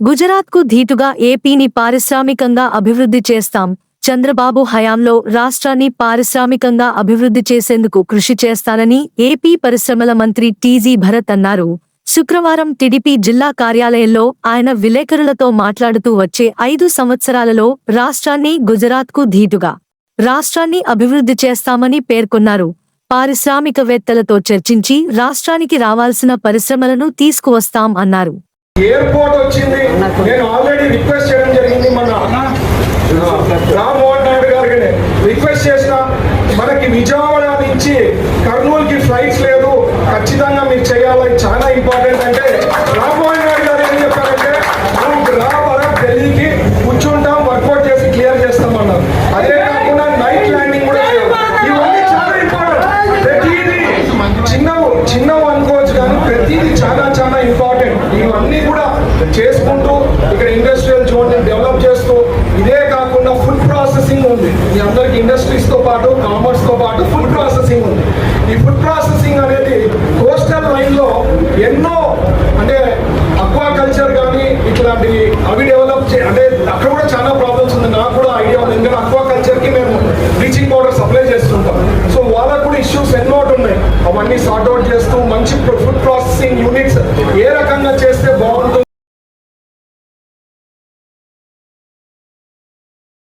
గుజరాత్కు ధీటుగా ఏపీని పారిశ్రామికంగా అభివృద్ధి చేస్తాం. చంద్రబాబు హయాంలో రాష్ట్రాన్ని పారిశ్రామికంగా అభివృద్ధి చేసేందుకు కృషి చేస్తానని ఏపీ పరిశ్రమల మంత్రి టీజీ భరత్ అన్నారు. శుక్రవారం టీడీపీ జిల్లా కార్యాలయంలో ఆయన విలేకరులతో మాట్లాడుతూ వచ్చే 5 సంవత్సరాలలో రాష్ట్రాన్ని గుజరాత్కు ధీటుగా రాష్ట్రాన్ని అభివృద్ధి చేస్తామని పేర్కొన్నారు. పారిశ్రామికవేత్తలతో చర్చించి రాష్ట్రానికి రావాల్సిన పరిశ్రమలను తీసుకువస్తాం అన్నారు. ఎయిర్పోర్ట్ వచ్చింది. నేను ఆల్రెడీ రిక్వెస్ట్ చేయడం జరిగింది. మన రామ్మోహన్ నాయుడు గారికి రిక్వెస్ట్ చేసిన, మనకి విజయవాడ నుంచి కర్నూలుకి ఫ్లైట్స్ లేదు, ఖచ్చితంగా మీరు చేయాలని. చాలా ఇంపార్టెంట్. అంటే రామ్మోహన్ నాయుడు గారు ఏం చెప్పారంటే, మనం ఢిల్లీకి కూర్చుంటాం, వర్కౌట్ చేసి క్లియర్ చేస్తామన్నారు. అదే కాకుండా నైట్ ల్యాండింగ్ కూడా ఇవన్నీ చాలా ఇంపార్టెంట్. ప్రతిదీ చిన్నవి అనుకోవచ్చు కానీ ప్రతిదీ చాలా చాలా ఇంపార్టెంట్. ఇవన్నీ కూడా చేసుకుంటూ ఇక్కడ ఇండస్ట్రియల్ జోన్ డెవలప్ చేస్తూ, ఇదే కాకుండా ఫుడ్ ప్రాసెసింగ్ ఉంది. మీ అందరికి ఇండస్ట్రీస్ తో పాటు కామర్స్ తో పాటు ఫుడ్ ప్రాసెసింగ్ ఉంది. ఈ ఫుడ్ ప్రాసెసింగ్ అనేది కోస్టల్ లైన్ లో ఎన్నో, అంటే అక్వాకల్చర్ కానీ ఇట్లాంటివి అవి డెవలప్ అంటే అక్కడ కూడా చాలా ప్రాబ్లమ్స్ ఉంది. నాకు కూడా ఐడియా ఉంది, ఎందుకంటే అక్వాకల్చర్ కి మేము బ్లీచింగ్ పౌడర్ సప్లై చేస్తుంటాం. సో వాళ్ళకు కూడా ఇష్యూస్ ఎన్నో ఉన్నాయి. అవన్నీ సార్ట్అవుట్ చేస్తూ మంచి ఫుడ్ ప్రాసెసింగ్ యూనిట్స్ ఏ రకంగా చేస్తే బాగుంటుంది.